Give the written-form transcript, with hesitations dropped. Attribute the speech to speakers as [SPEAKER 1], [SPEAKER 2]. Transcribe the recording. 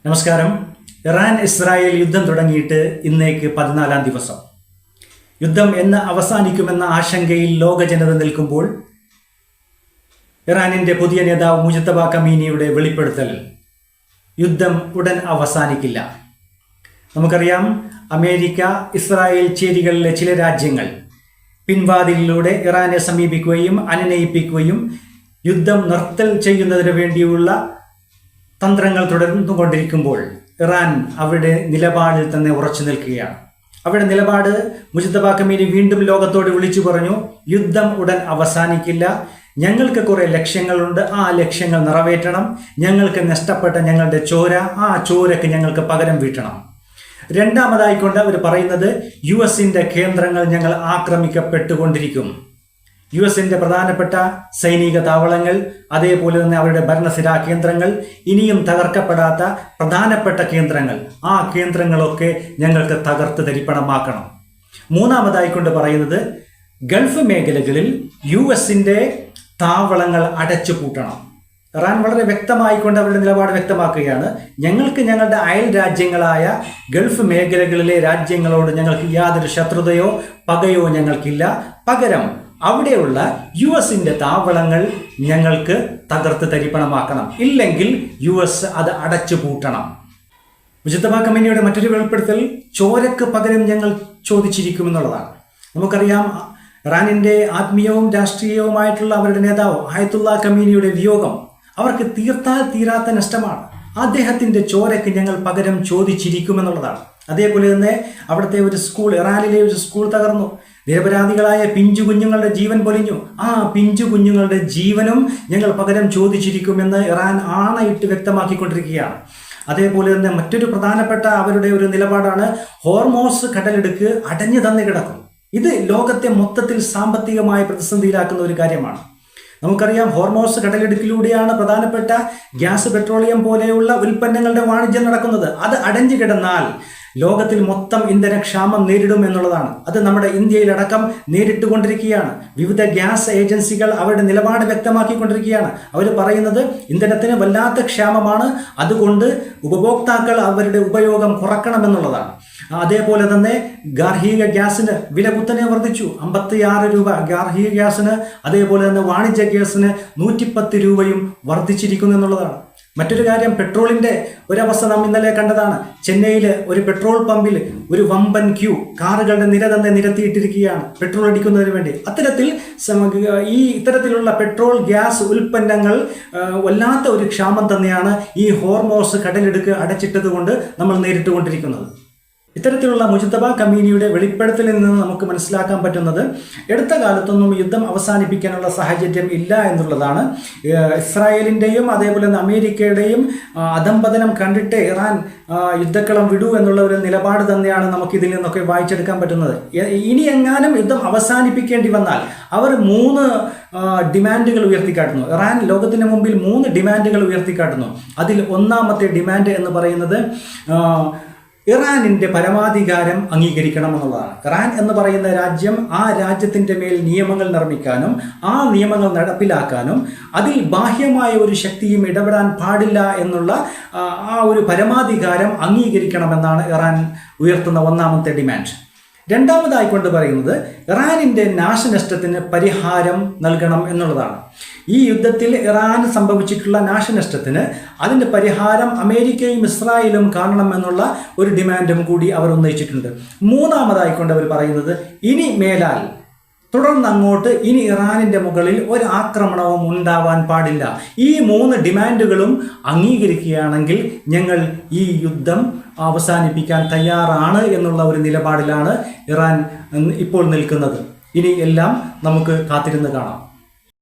[SPEAKER 1] നമസ്കാരം. Iran Israel യുദ്ധം തുടങ്ങിയിട്ട് ഇന്നേക്ക് 14-ാം ദിവസം. യുദ്ധം എന്ന് അവസാനിക്കുമെന്ന ആശങ്കയിൽ ലോക ജനത നിൽക്കുമ്പോൾ ഇറാനിൻ്റെ പുതിയ നേതാവ് മുജ്തബ കമീനിയുടെ വെളിപ്പെടുത്തൽ യുദ്ധം ഉടൻ അവസാനിക്കില്ല. നമുക്കറിയാം, അമേരിക്ക ഇസ്രായേൽ ചേരികളിലെ ചില രാജ്യങ്ങൾ പിൻവാതിലിലൂടെ ഇറാനെ സമീപിക്കുകയും അനുനയിപ്പിക്കുകയും യുദ്ധം നിർത്തൽ ചെയ്യുന്നതിന് വേണ്ടിയുള്ള തന്ത്രങ്ങൾ തുടർന്നുകൊണ്ടിരിക്കുമ്പോൾ ഇറാൻ അവരുടെ നിലപാടിൽ തന്നെ ഉറച്ചു നിൽക്കുകയാണ്. അവരുടെ നിലപാട് മുജ്തബ കമീനി വീണ്ടും ലോകത്തോട് വിളിച്ചു പറഞ്ഞു, യുദ്ധം ഉടൻ അവസാനിക്കില്ല, ഞങ്ങൾക്ക് കുറേ ലക്ഷ്യങ്ങളുണ്ട്, ആ ലക്ഷ്യങ്ങൾ നിറവേറ്റണം, ഞങ്ങൾക്ക് നഷ്ടപ്പെട്ട ഞങ്ങളുടെ ചോര, ആ ചോരയ്ക്ക് ഞങ്ങൾക്ക് പകരം വീട്ടണം. രണ്ടാമതായിക്കൊണ്ട് അവർ പറയുന്നത്, US-ന്റെ കേന്ദ്രങ്ങൾ ഞങ്ങൾ ആക്രമിക്കപ്പെട്ടുകൊണ്ടിരിക്കും. US-ന്റെ പ്രധാനപ്പെട്ട സൈനിക താവളങ്ങൾ, അതേപോലെ തന്നെ അവരുടെ ഭരണസിരാ കേന്ദ്രങ്ങൾ, ഇനിയും തകർക്കപ്പെടാത്ത പ്രധാനപ്പെട്ട കേന്ദ്രങ്ങൾ, ആ കേന്ദ്രങ്ങളൊക്കെ ഞങ്ങൾക്ക് തകർത്ത് തരിപ്പണമാക്കണം. മൂന്നാമതായിക്കൊണ്ട് പറയുന്നത്, ഗൾഫ് മേഖലകളിൽ US-ന്റെ താവളങ്ങൾ അടച്ചു പൂട്ടണം. ഇറാൻ വളരെ വ്യക്തമായിക്കൊണ്ട് അവരുടെ നിലപാട് വ്യക്തമാക്കുകയാണ്. ഞങ്ങൾക്ക് ഞങ്ങളുടെ അയൽ രാജ്യങ്ങളായ ഗൾഫ് മേഖലകളിലെ രാജ്യങ്ങളോട് ഞങ്ങൾക്ക് യാതൊരു ശത്രുതയോ പകയോ ഞങ്ങൾക്കില്ല. പകരം അവിടെയുള്ള US-ന്റെ താവളങ്ങൾ ഞങ്ങൾക്ക് തകർത്ത് തരിപ്പണമാക്കണം, ഇല്ലെങ്കിൽ US അത് അടച്ചു പൂട്ടണം. മുജ്തബ കമീനിയുടെ മറ്റൊരു വെളിപ്പെടുത്തൽ, ചോരക്ക് പകരം ഞങ്ങൾ ചോദിച്ചിരിക്കുമെന്നുള്ളതാണ്. നമുക്കറിയാം, ഇറാനിൻ്റെ ആത്മീയവും രാഷ്ട്രീയവുമായിട്ടുള്ള അവരുടെ നേതാവ് ആയത്തുള്ള ഖമീനിയുടെ വിയോഗം അവർക്ക് തീർത്താൽ തീരാത്ത നഷ്ടമാണ്. അദ്ദേഹത്തിൻ്റെ ചോരയ്ക്ക് ഞങ്ങൾ പകരം ചോദിച്ചിരിക്കുമെന്നുള്ളതാണ്. അതേപോലെ തന്നെ അവിടുത്തെ ഒരു സ്കൂൾ, ഇറാനിലെ ഒരു സ്കൂൾ തകർന്നു, നിരപരാധികളായ പിഞ്ചു കുഞ്ഞുങ്ങളുടെ ജീവൻ പൊലിഞ്ഞു. ആ പിഞ്ചു കുഞ്ഞുങ്ങളുടെ ജീവനും ഞങ്ങൾ പകരം ചോദിച്ചിരിക്കുമെന്ന് ഇറാൻ ആണയിട്ട് വ്യക്തമാക്കിക്കൊണ്ടിരിക്കുകയാണ്. അതേപോലെ തന്നെ മറ്റൊരു പ്രധാനപ്പെട്ട അവരുടെ ഒരു നിലപാടാണ്, ഹോർമോസ് കടലിടുക്ക് അടഞ്ഞു തന്നെ കിടക്കും. ഇത് ലോകത്തെ മൊത്തത്തിൽ സാമ്പത്തികമായി പ്രതിസന്ധിയിലാക്കുന്ന ഒരു കാര്യമാണ്. നമുക്കറിയാം, ഹോർമോസ് കടലിടുക്കിലൂടെയാണ് പ്രധാനപ്പെട്ട ഗ്യാസ്, പെട്രോളിയം പോലെയുള്ള ഉൽപ്പന്നങ്ങളുടെ വാണിജ്യം നടക്കുന്നത്. അത് അടഞ്ഞു കിടന്നാൽ ലോകത്തിൽ മൊത്തം ഇന്ധനക്ഷാമം നേരിടും എന്നുള്ളതാണ്. അത് നമ്മുടെ ഇന്ത്യയിലടക്കം നേരിട്ടുകൊണ്ടിരിക്കുകയാണ്. വിവിധ ഗ്യാസ് ഏജൻസികൾ അവരുടെ നിലപാട് വ്യക്തമാക്കിക്കൊണ്ടിരിക്കുകയാണ്. അവർ പറയുന്നത് ഇന്ധനത്തിന് വല്ലാത്ത ക്ഷാമമാണ്, അതുകൊണ്ട് ഉപഭോക്താക്കൾ അവരുടെ ഉപയോഗം കുറക്കണമെന്നുള്ളതാണ്. അതേപോലെ തന്നെ ഗാർഹിക ഗ്യാസിന് വില കുത്തനെ വർദ്ധിച്ചു, 56 രൂപ ഗാർഹിക ഗ്യാസിന്. അതേപോലെ തന്നെ വാണിജ്യ ഗ്യാസിന് 110 രൂപയും വർദ്ധിച്ചിരിക്കുന്നു എന്നുള്ളതാണ്. മറ്റൊരു കാര്യം, പെട്രോളിൻ്റെ ഒരവസ്ഥ നാം ഇന്നലെ കണ്ടതാണ്. ചെന്നൈയിൽ ഒരു പെട്രോൾ പമ്പിൽ ഒരു വമ്പൻ ക്യൂ, കാറുകളുടെ നിര തന്നെ നിരത്തിയിട്ടിരിക്കുകയാണ് പെട്രോൾ അടിക്കുന്നതിന് വേണ്ടി. അത്തരത്തിൽ ഇത്തരത്തിലുള്ള പെട്രോൾ, ഗ്യാസ് ഉൽപ്പന്നങ്ങൾ വല്ലാത്ത ഒരു ക്ഷാമം തന്നെയാണ് ഈ ഹോർമോസ് കടലിടുക്ക് അടച്ചിട്ടത് കൊണ്ട് നമ്മൾ നേരിട്ടുകൊണ്ടിരിക്കുന്നത്. ഇത്തരത്തിലുള്ള മുജ്തബ കമീനിയുടെ വെളിപ്പെടുത്തലിൽ നിന്ന് നമുക്ക് മനസ്സിലാക്കാൻ പറ്റുന്നത്, അടുത്ത കാലത്തൊന്നും യുദ്ധം അവസാനിപ്പിക്കാനുള്ള സാഹചര്യം ഇല്ല എന്നുള്ളതാണ്. ഇസ്രായേലിൻ്റെയും അതേപോലെ തന്നെ അമേരിക്കയുടെയും അധംപതനം കണ്ടിട്ട് ഇറാൻ യുദ്ധക്കളം വിടൂ എന്നുള്ള ഒരു നിലപാട് തന്നെയാണ് നമുക്കിതിൽ നിന്നൊക്കെ വായിച്ചെടുക്കാൻ പറ്റുന്നത്. ഇനി എങ്ങാനും യുദ്ധം അവസാനിപ്പിക്കേണ്ടി വന്നാൽ അവർ 3 ഡിമാൻഡുകൾ ഉയർത്തിക്കാട്ടുന്നു. ഇറാൻ ലോകത്തിന് മുമ്പിൽ 3 ഡിമാൻഡുകൾ ഉയർത്തിക്കാട്ടുന്നു. അതിൽ ഒന്നാമത്തെ ഡിമാൻഡ് എന്ന് പറയുന്നത് ഇറാനിൻ്റെ പരമാധികാരം അംഗീകരിക്കണമെന്നുള്ളതാണ്. ഇറാൻ എന്ന് പറയുന്ന രാജ്യം, ആ രാജ്യത്തിൻ്റെ മേൽ നിയമങ്ങൾ നിർമ്മിക്കാനും ആ നിയമങ്ങൾ നടപ്പിലാക്കാനും അതിൽ ബാഹ്യമായ ഒരു ശക്തിയും ഇടപെടാൻ പാടില്ല എന്നുള്ള ആ ഒരു പരമാധികാരം അംഗീകരിക്കണമെന്നാണ് ഇറാൻ ഉയർത്തുന്ന ഒന്നാമത്തെ ഡിമാൻഡ്. രണ്ടാമതായിക്കൊണ്ട് പറയുന്നത്, ഇറാനിൻ്റെ നാശനഷ്ടത്തിന് പരിഹാരം നൽകണം എന്നുള്ളതാണ്. ഈ യുദ്ധത്തിൽ ഇറാൻ സംഭവിച്ചിട്ടുള്ള നാശനഷ്ടത്തിന് അതിൻ്റെ പരിഹാരം അമേരിക്കയും ഇസ്രായേലും കാണണമെന്നുള്ള ഒരു ഡിമാൻഡും കൂടി അവർ ഉന്നയിച്ചിട്ടുണ്ട്. മൂന്നാമതായിക്കൊണ്ട് അവർ പറയുന്നത്, ഇനി മേലാൽ തുടർന്നങ്ങോട്ട് ഇനി ഇറാനിൻ്റെ മുകളിൽ ഒരു ആക്രമണവും ഉണ്ടാവാൻ പാടില്ല. ഈ 3 ഡിമാൻഡുകളും അംഗീകരിക്കുകയാണെങ്കിൽ ഞങ്ങൾ ഈ യുദ്ധം അവസാനിപ്പിക്കാൻ തയ്യാറാണ് എന്നുള്ള ഒരു നിലപാടിലാണ് ഇറാൻ ഇപ്പോൾ നിൽക്കുന്നത്. ഇനി എല്ലാം നമുക്ക് കാത്തിരുന്ന് കാണാം.